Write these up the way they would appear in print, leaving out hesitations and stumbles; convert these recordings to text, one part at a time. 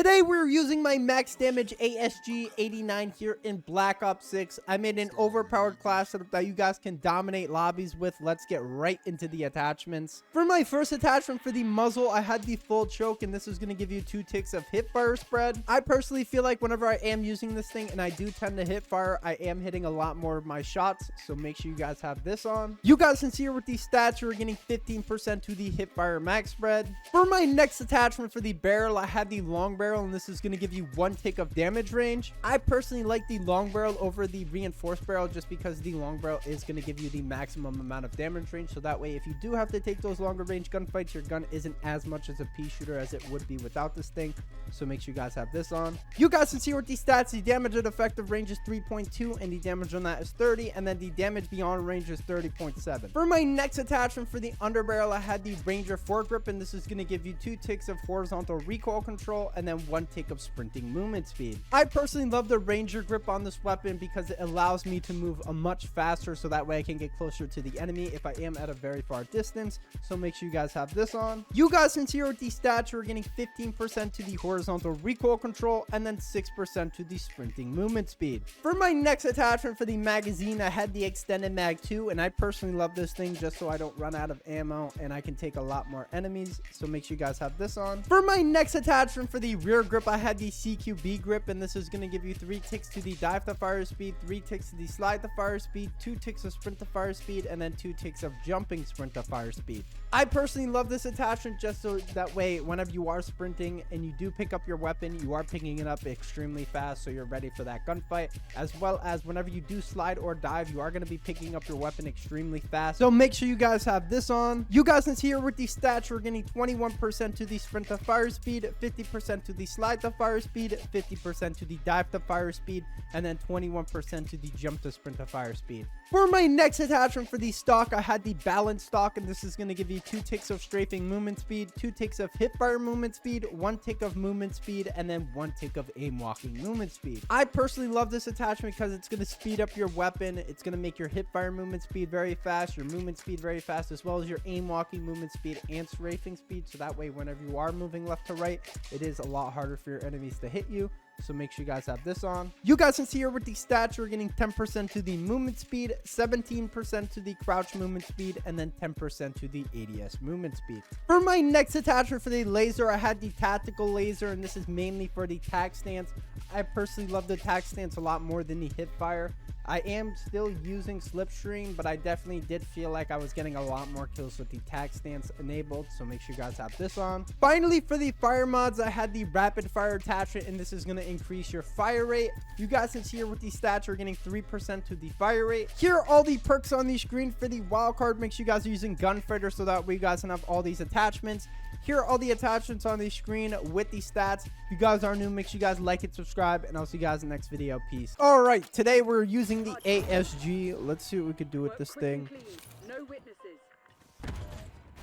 Today we're using my max damage ASG 89 here in Black Ops 6. I made an overpowered class that you guys can dominate lobbies with. Let's get right into the attachments. For my first attachment for the muzzle, I had the full choke, and this is going to give you 2 ticks of hip fire spread. I personally feel like whenever I am using this thing, and I do tend to hip fire, I am hitting a lot more of my shots, so make sure you guys have this on. You guys can see here with these stats, you're getting 15% to the hip fire max spread. For my next attachment for the barrel, I had the long barrel, and this is going to give you 1 tick of damage range. I personally like the long barrel over the reinforced barrel just because the long barrel is going to give you the maximum amount of damage range, so that way if you do have to take those longer range gunfights, your gun isn't as much as a pea shooter as it would be without this thing, so make sure you guys have this on. You guys can see with these stats, the damage at effective range is 3.2 and the damage on that is 30, and then the damage beyond range is 30.7. For my next attachment for the underbarrel, I had the Ranger foregrip, and this is going to give you 2 ticks of horizontal recoil control and then 1 tick of sprinting movement speed. I personally love the Ranger grip on this weapon because it allows me to move much faster, so that way I can get closer to the enemy if I am at a very far distance, so make sure you guys have this on. You guys can see with these stats, you're getting 15% to the horizontal recoil control and then 6% to the sprinting movement speed. For my next attachment for the magazine, I had the extended mag 2, and I personally love this thing just so I don't run out of ammo and I can take a lot more enemies, so make sure you guys have this on. For my next attachment for the rear grip, I had the CQB grip, and this is going to give you 3 ticks to the dive to fire speed, 3 ticks to the slide to fire speed, 2 ticks of sprint to fire speed, and then 2 ticks of jumping sprint to fire speed. I personally love this attachment just so that way whenever you are sprinting and you do pick up your weapon, you are picking it up extremely fast, so you're ready for that gunfight, as well as whenever you do slide or dive, you are going to be picking up your weapon extremely fast, so make sure you guys have this on. You guys can see here with these stats, we're getting 21% to the sprint to fire speed, 50% to the slide to fire speed, 50% to the dive to fire speed, and then 21% to the jump to sprint to fire speed. For my next attachment for the stock, I had the balance stock, and this is going to give you 2 ticks of strafing movement speed, 2 ticks of hip fire movement speed, 1 tick of movement speed, and then 1 tick of aim walking movement speed. I personally love this attachment because it's going to speed up your weapon. It's going to make your hip fire movement speed very fast, your movement speed very fast, as well as your aim walking movement speed and strafing speed, so that way whenever you are moving left to right, it is a lot harder for your enemies to hit you, so make sure you guys have this on. You guys can see here with the stats, we're getting 10% to the movement speed, 17% to the crouch movement speed, and then 10% to the ADS movement speed. For my next attachment for the laser, I had the tactical laser, and this is mainly for the tac stance. I personally love the tac stance a lot more than the hip fire. I am still using slipstream, but I definitely did feel like I was getting a lot more kills with the tac stance enabled, so make sure you guys have this on. Finally, for the fire mods, I had the rapid fire attachment, and this is going to increase your fire rate. You guys can see here with these stats, we're getting 3% to the fire rate. Here are all the perks on the screen. For the wild card, make sure you guys are using gunfighter so that way you guys can have all these attachments. Here are all the attachments on the screen with the stats. If you guys are new, make sure you guys like it, subscribe, and I'll see you guys in the next video. Peace. All right, today we're using the ASG. Let's see what we could do with this thing.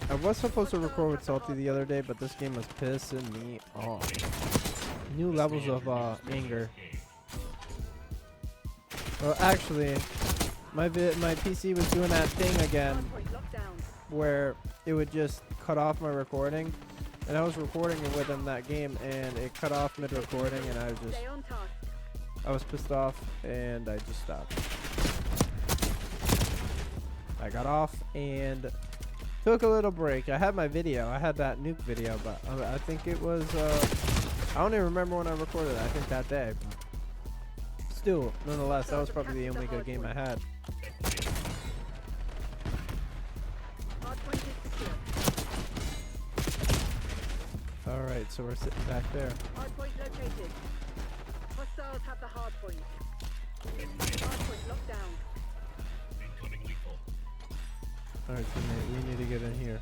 I was supposed to record with Salty the other day, but this game was pissing me off. New levels of anger. Well, actually, my PC was doing that thing again where it would just cut off my recording, and I was recording it with him that game, and it cut off mid-recording, and I was pissed off, and I just stopped. I got off and took a little break. I had my video. I had that nuke video, but I think it was I don't even remember when I recorded it. I think that day, but still, nonetheless, that was probably the only good game I had. Alright, so we're sitting back there. Hardpoint located. Hostiles have the hardpoint. Hardpoint locked down. Incoming lethal. Alright, teammate, we need to get in here.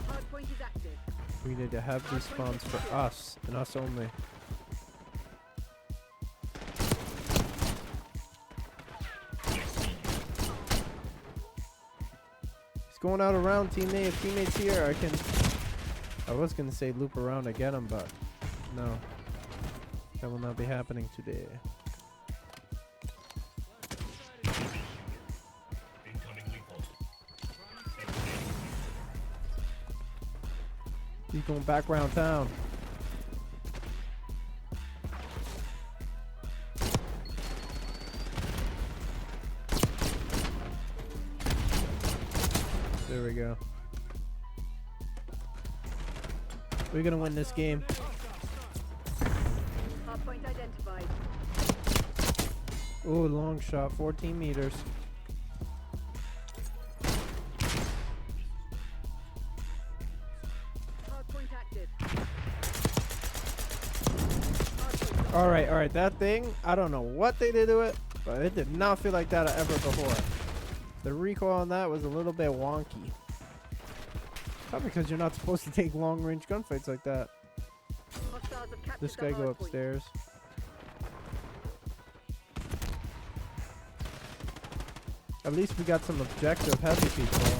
Hardpoint is active. We need to have these spawns for us, and us only. He's going out around, teammate. If teammate's here, I was gonna say loop around to get him, but no. That will not be happening today. Incoming lethal. He's going back around town. There we go. We're gonna win this game. Hardpoint identified. Ooh, long shot, 14 meters. Hardpoint active. All right, that thing, I don't know what they did to it, but it did not feel like that ever before. The recoil on that was a little bit wonky. Probably because you're not supposed to take long-range gunfights like that. Hostiles have captured This the guy go hardpoint. upstairs. At least we got some objective heavy people.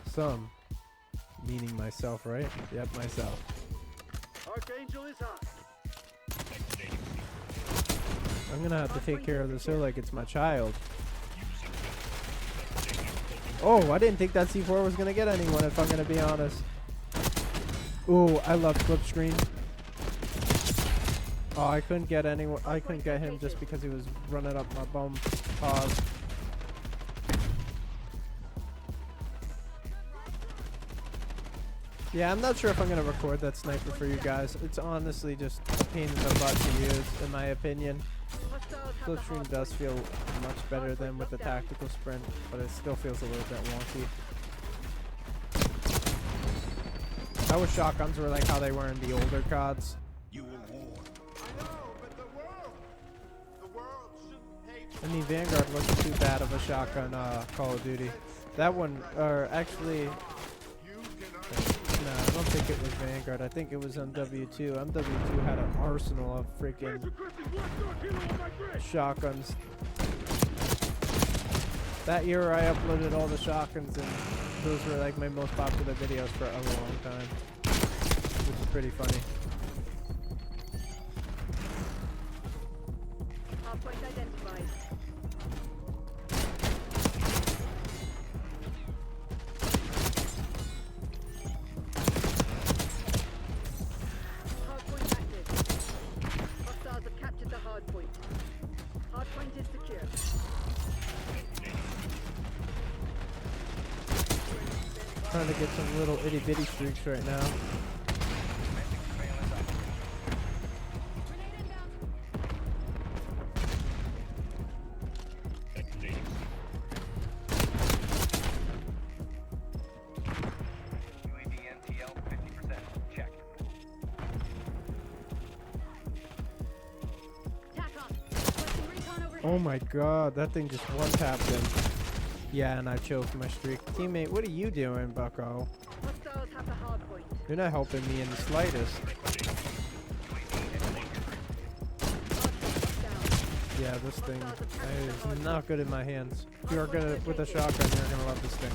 Some. Meaning myself, right? Yep, myself. Archangel is hot. Activating. I'm gonna have to take care of this hill like it's my child. Oh, I didn't think that C4 was gonna get anyone, if I'm gonna be honest. Ooh, I love flip screen. Oh, I couldn't get anyone. I couldn't get him just because he was running up my bum. Pause. Yeah, I'm not sure if I'm gonna record that sniper for you guys. It's honestly just a pain in the butt to use, in my opinion. Hostiles have Flip the screen hardpoint. does feel much better than with the tactical sprint, but it still feels a little bit wonky. I wish shotguns were like how they were in the older CODs. You were warned. I know, but the world shouldn't pay for I mean, Vanguard wasn't too bad of a shotgun Call of Duty. That one, or actually, you no, I don't think it was Vanguard. I think it was MW2. MW2 had an arsenal of freaking shotguns. That year I uploaded all the shotguns, and those were like my most popular videos for a long time, which is pretty funny. Hardpoint identified. Hardpoint active. Hostiles have captured the hardpoint. Hardpoint is secure. Trying to get some little itty bitty streaks right now. Activating. UAV NTL 50%. Check. TACOM. Requesting recon overhead. Oh my god, that thing just one tapped him. Yeah, and I choked my streak. Teammate, what are you doing, bucko? Hostiles have the hardpoint. You're not helping me in the slightest. Hardpoint down. Yeah, this thing is not good in my hands. If you're gonna, with a shotgun, you're gonna love this thing.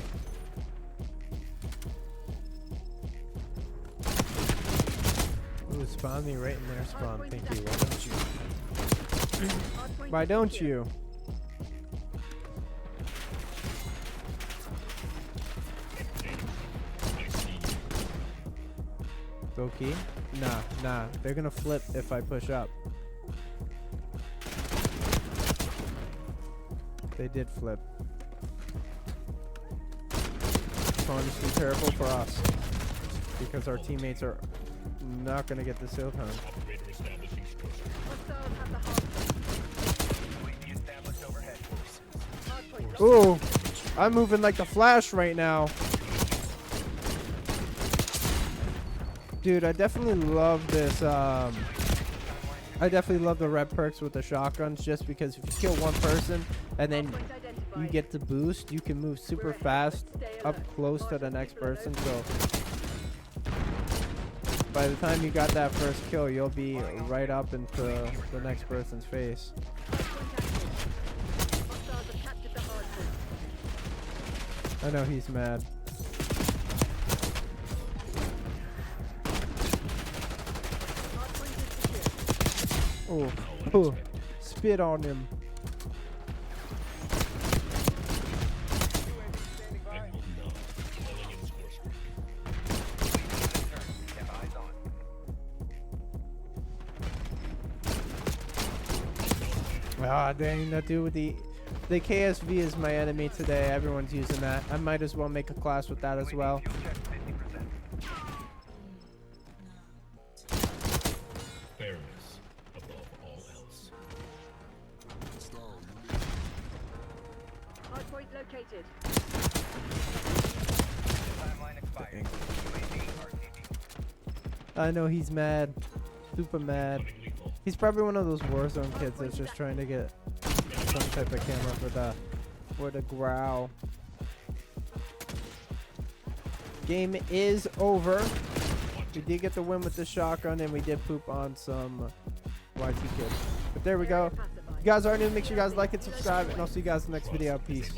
Ooh, spawn me right in there, spawn. Thank you. Why don't you? Hardpoint Why is don't secure. you? I see you. Go key? Nah. They're gonna flip if I push up. They did flip. It's honestly terrible for us, because our teammates are not gonna get this hill time. Operator establishing structure. Hostiles have the hardpoint. UAV established overhead. Hardpoint. Ooh, I'm moving like the Flash right now. Dude, I definitely love this. I definitely love the red perks with the shotguns, just because if you kill one person and then Hardpoint identified. you get the boost, you can move super fast up close to the next person. So by the time you got that first kill, you'll be right up into the next person's face. Hardpoint active. Hostiles have captured the hardpoint. I know he's mad. Hardpoint is secure. Oh, spit on him. Emerald 9. Calling in score screen. Have eyes on. Ah, dang, that dude with the The KSV is my enemy today. Everyone's using that. I might as well make a class with that as well. Fuel check 50%. Fairness above all else. Hardpoint located. Timeline expired. UAV RTB. I know he's mad. Super mad. He's probably one of those Warzone kids that's just trying to get some type of camera for the growl. Game is over. We did get the win with the shotgun, and we did poop on some YT kids. But there we go. You guys are new. Make sure you guys like and subscribe, and I'll see you guys in the next video. Peace.